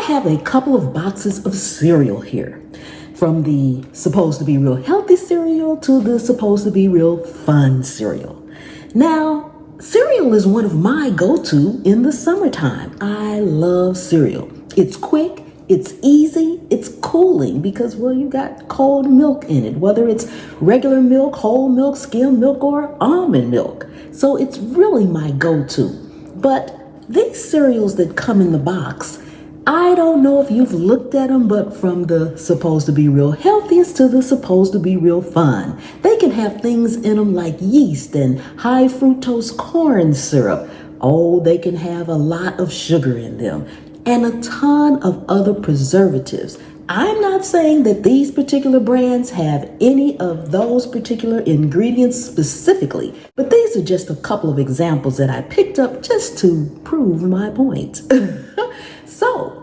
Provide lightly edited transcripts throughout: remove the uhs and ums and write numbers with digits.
I have a couple of boxes of cereal here. From the supposed to be real healthy cereal to the supposed to be real fun cereal. Now, cereal is one of my go-to in the summertime. I love cereal. It's quick, it's easy, it's cooling because, well, you got cold milk in it, whether it's regular milk, whole milk, skim milk, or almond milk. So it's really my go-to. But these cereals that come in the box, I don't know if you've looked at them, but from the supposed to be real healthiest to the supposed to be real fun. They can have things in them like yeast and high fructose corn syrup. Oh, they can have a lot of sugar in them and a ton of other preservatives. I'm not saying that these particular brands have any of those particular ingredients specifically, but these are just a couple of examples that I picked up just to prove my point. So,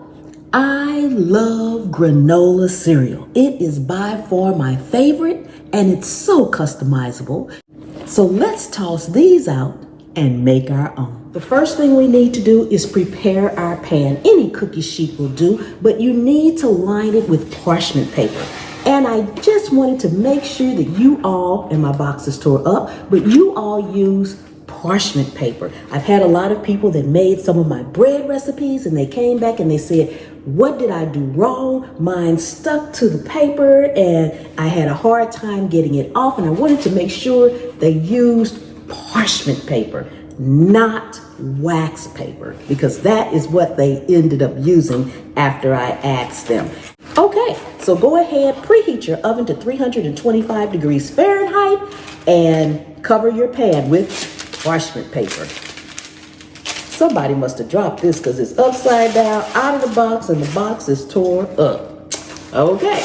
I love granola cereal. It is by far my favorite and it's so customizable. So let's toss these out and make our own. The first thing we need to do is prepare our pan. Any cookie sheet will do, but you need to line it with parchment paper. And I just wanted to make sure that you all, and my box is tore up, but you all use parchment paper. I've had a lot of people that made some of my bread recipes and they came back and they said, what did I do wrong? Mine stuck to the paper and I had a hard time getting it off, and I wanted to make sure they used parchment paper, not wax paper, because that is what they ended up using after I asked them. Okay, so go ahead, preheat your oven to 325 degrees Fahrenheit and cover your pan with parchment paper. Somebody must have dropped this because it's upside down, out of the box, and the box is tore up. Okay,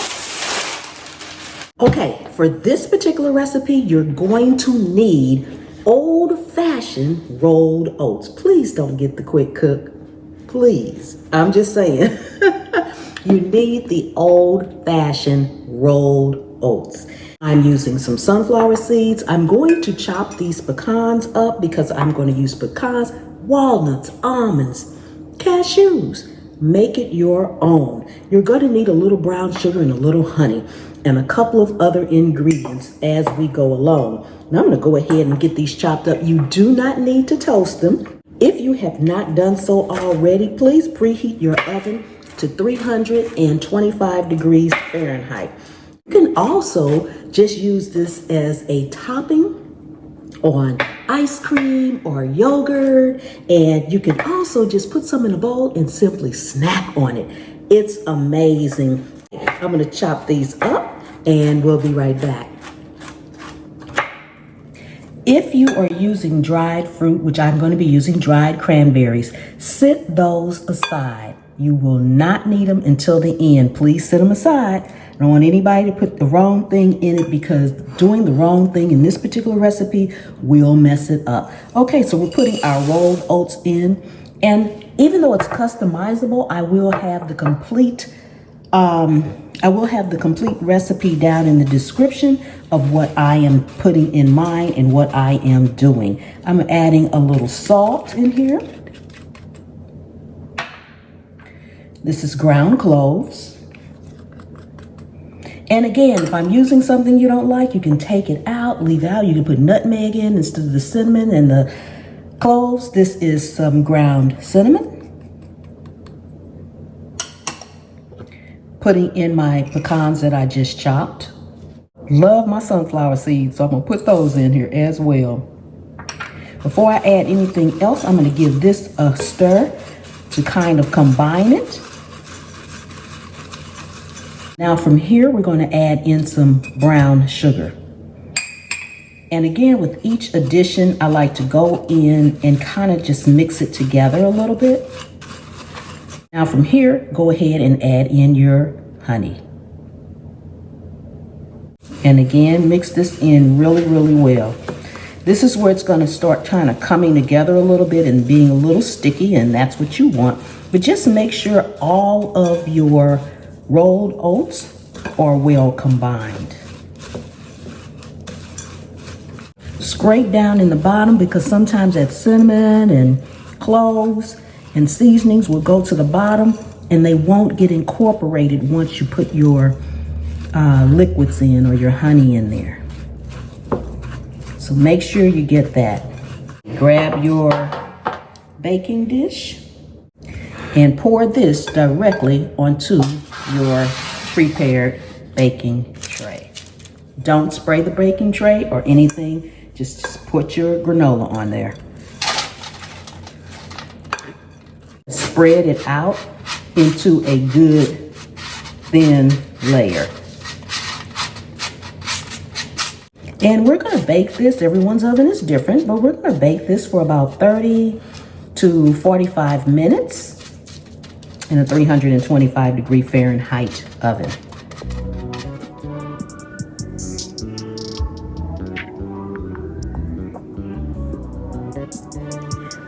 for this particular recipe, you're going to need Old Fashioned Rolled Oats. Please don't get the quick cook. Please, I'm just saying. You need the Old Fashioned Rolled Oats. I'm using some sunflower seeds. I'm going to chop these pecans up because I'm going to use pecans, walnuts, almonds, cashews. Make it your own. You're going to need a little brown sugar and a little honey and a couple of other ingredients as we go along. Now I'm going to go ahead and get these chopped up. You do not need to toast them. If you have not done so already, please preheat your oven to 325 degrees Fahrenheit. You can also just use this as a topping on ice cream or yogurt, and you can also just put some in a bowl and simply snack on it. It's amazing. I'm going to chop these up and we'll be right back. If you are using dried fruit, which I'm going to be using dried cranberries, set those aside. You will not need them until the end. Please set them aside. I don't want anybody to put the wrong thing in it because doing the wrong thing in this particular recipe will mess it up. Okay, so we're putting our rolled oats in, and even though it's customizable, I will have the complete recipe down in the description of what I am putting in mine and what I am doing. I'm adding a little salt in here. This is ground cloves. And again, if I'm using something you don't like, you can take it out, leave it out. You can put nutmeg in instead of the cinnamon and the cloves. This is some ground cinnamon. Putting in my pecans that I just chopped. Love my sunflower seeds, so I'm gonna put those in here as well. Before I add anything else, I'm gonna give this a stir to kind of combine it. Now from here, we're going to add in some brown sugar. And again, with each addition, I like to go in and kind of just mix it together a little bit. Now from here, go ahead and add in your honey. And again, mix this in really, really well. This is where it's going to start kind of coming together a little bit and being a little sticky, and that's what you want. But just make sure all of your rolled oats are well combined. Scrape down in the bottom because sometimes that cinnamon and cloves and seasonings will go to the bottom and they won't get incorporated once you put your liquids in or your honey in there. So make sure you get that. Grab your baking dish and pour this directly onto your prepared baking tray. Don't spray the baking tray or anything, just put your granola on there. Spread it out into a good thin layer. And we're going to bake this. Everyone's oven is different, but we're going to bake this for about 30 to 45 minutes in a 325-degree Fahrenheit oven.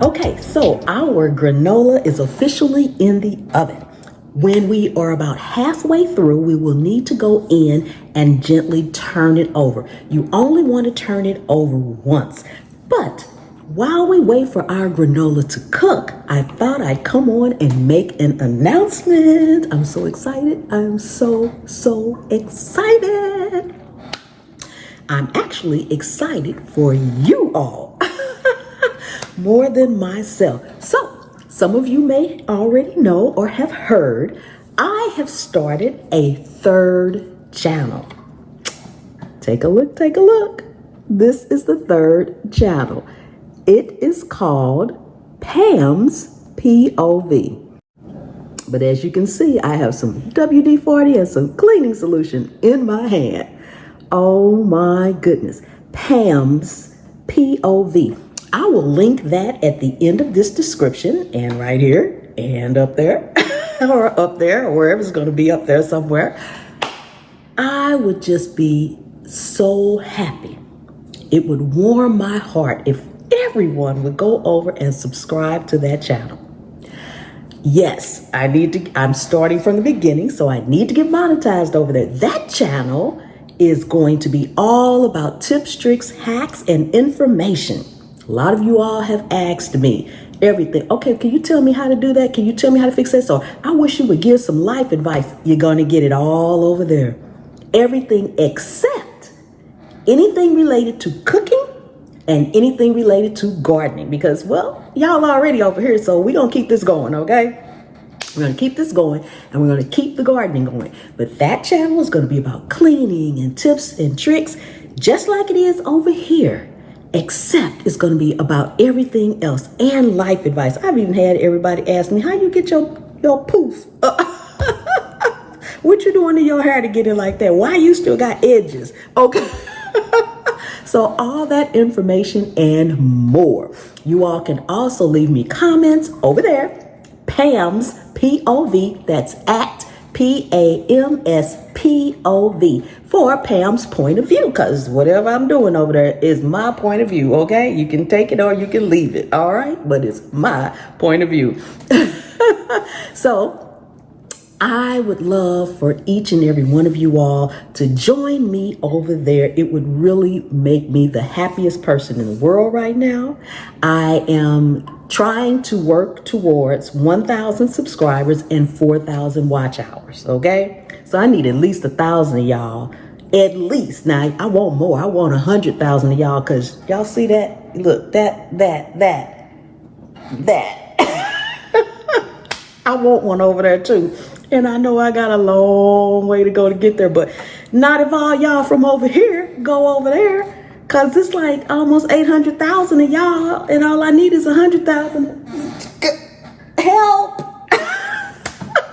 Okay, so our granola is officially in the oven. When we are about halfway through, we will need to go in and gently turn it over. You only want to turn it over once. But while we wait for our granola to cook, I thought I'd come on and make an announcement. I'm so excited. I'm so excited. I'm actually excited for you all more than myself. So, some of you may already know or have heard, I have started a third channel. Take a look, take a look. This is the third channel. It is called Pam's POV. But as you can see, I have some WD-40 and some cleaning solution in my hand. Oh my goodness. Pam's POV. I will link that at the end of this description and right here and up there or up there or wherever it's going to be up there somewhere. I would just be so happy. It would warm my heart if everyone would go over and subscribe to that channel. Yes, I'm starting from the beginning, so I need to get monetized over there. That channel is going to be all about tips, tricks, hacks, and information. A lot of you all have asked me everything. Okay, can you tell me how to do that? Can you tell me how to fix this? Or I wish you would give some life advice. You're going to get it all over there. Everything except anything related to cooking and anything related to gardening. Because, well, y'all already over here, so we're going to keep this going, okay? We're going to keep this going, and we're going to keep the gardening going. But that channel is going to be about cleaning and tips and tricks, just like it is over here. Except it's going to be about everything else and life advice. I've even had everybody ask me, how you get your poof? What you doing to your hair to get it like that? Why you still got edges? Okay. So all that information and more. You all can also leave me comments over there. Pam's POV. That's at PAMSPOV for Pam's point of view, because whatever I'm doing over there is my point of view, okay? You can take it or you can leave it, all right? But it's my point of view. So I would love for each and every one of you all to join me over there. It would really make me the happiest person in the world right now. I am trying to work towards 1,000 subscribers and 4,000 watch hours, okay? So I need at least 1,000 of y'all, at least. Now, I want more. I want 100,000 of y'all, because y'all see that? Look, that. I want one over there too. And I know I got a long way to go to get there, but not if all y'all from over here go over there, because it's like almost 800,000 of y'all, and all I need is 100,000. Help!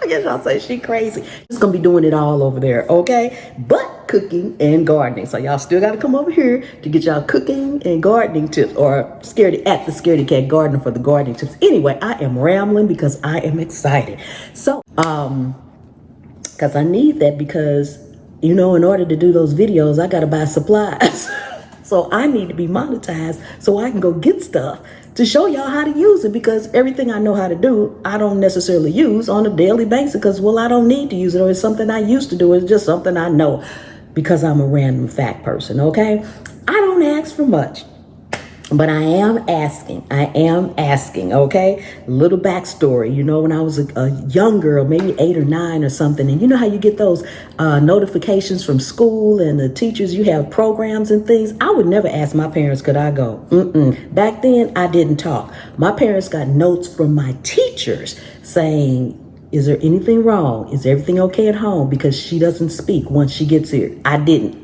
I guess y'all say she crazy. Just gonna be doing it all over there, okay? But cooking and gardening. So y'all still gotta come over here to get y'all cooking and gardening tips, or the Scaredy Cat Gardener for the gardening tips. Anyway, I am rambling because I am excited. So, because I need that, because, you know, in order to do those videos, I gotta buy supplies. So I need to be monetized so I can go get stuff to show y'all how to use it, because everything I know how to do, I don't necessarily use on a daily basis, because, well, I don't need to use it, or it's something I used to do. It's just something I know because I'm a random fact person, okay? I don't ask for much. But I am asking, okay? Little backstory. You know, when I was a young girl, maybe 8 or 9 or something, and you know how you get those notifications from school and the teachers, you have programs and things. I would never ask my parents, could I go? Back then, I didn't talk. My parents got notes from my teachers saying, is there anything wrong? Is everything okay at home? Because she doesn't speak once she gets here. I didn't.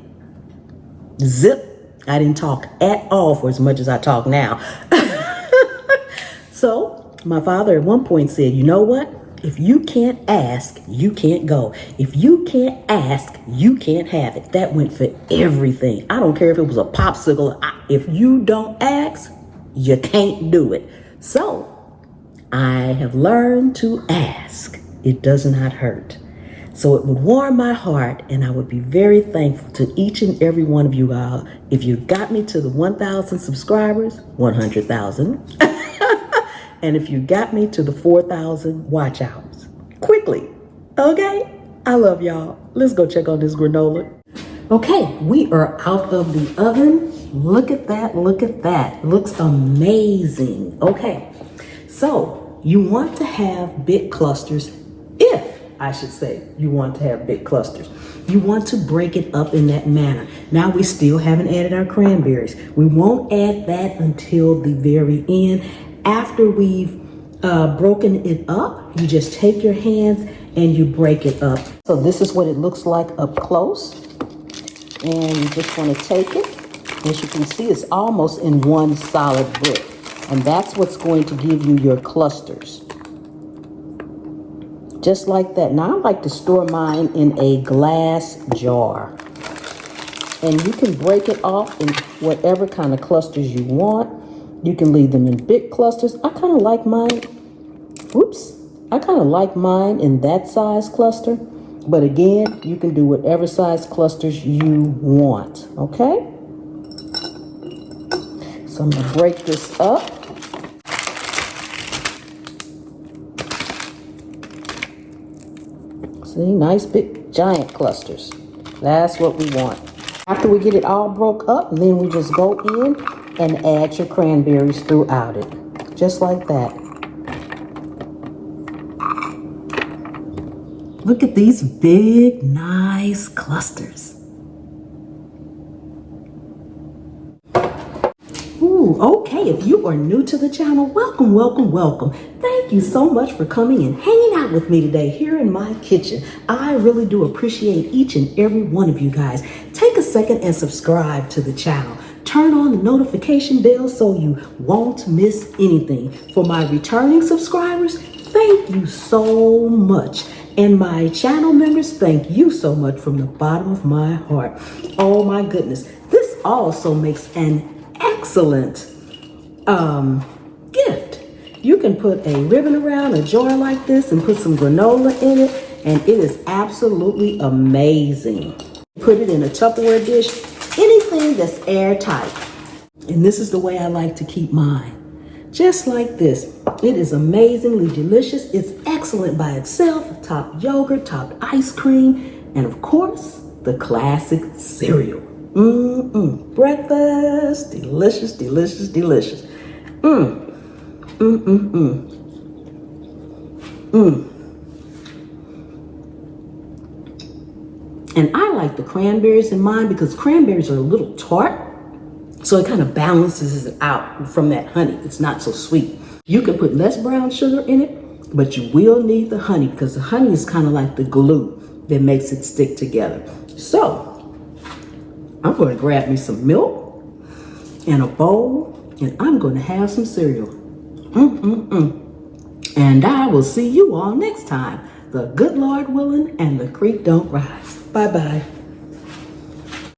Zip. I didn't talk at all for as much as I talk now. So my father at one point said, you know what? If you can't ask, you can't go. If you can't ask, you can't have it. That went for everything. I don't care if it was a popsicle. If you don't ask, you can't do it. So I have learned to ask. It does not hurt. So it would warm my heart, and I would be very thankful to each and every one of you all if you got me to the 1,000 subscribers, 100,000, and if you got me to the 4,000 watch hours quickly. Okay? I love y'all. Let's go check on this granola. Okay, we are out of the oven. Look at that. Look at that. Looks amazing. Okay, so you want to have big clusters you want to have big clusters. You want to break it up in that manner. Now we still haven't added our cranberries. We won't add that until the very end. After we've broken it up, you just take your hands and you break it up. So this is what it looks like up close. And you just want to take it. As you can see, it's almost in one solid brick. And that's what's going to give you your clusters. Just like that. Now I like to store mine in a glass jar. And you can break it off in whatever kind of clusters you want. You can leave them in big clusters. I kind of like mine. I kind of like mine in that size cluster. But again, you can do whatever size clusters you want. Okay? So I'm going to break this up. See, nice big giant clusters. That's what we want. After we get it all broke up, then we just go in and add your cranberries throughout it. Just like that. Look at these big, nice clusters. Okay, if you are new to the channel, welcome, welcome, welcome. Thank you so much for coming and hanging out with me today here in my kitchen. I really do appreciate each and every one of you guys. Take a second and subscribe to the channel. Turn on the notification bell so you won't miss anything. For my returning subscribers, thank you so much. And my channel members, thank you so much from the bottom of my heart. Oh my goodness. This also makes an excellent gift. You can put a ribbon around a jar like this and put some granola in it, and it is absolutely amazing. Put it in a Tupperware dish, anything that's airtight. And this is the way I like to keep mine. Just like this. It is amazingly delicious. It's excellent by itself. Topped yogurt, topped ice cream, and of course, the classic cereal. Breakfast, delicious, delicious, delicious. And I like the cranberries in mine because cranberries are a little tart, so it kind of balances it out from that honey. It's not so sweet. You can put less brown sugar in it, but you will need the honey because the honey is kind of like the glue that makes it stick together. So I'm going to grab me some milk and a bowl, and I'm going to have some cereal. And I will see you all next time. The good Lord willing and the creek don't rise. Bye-bye.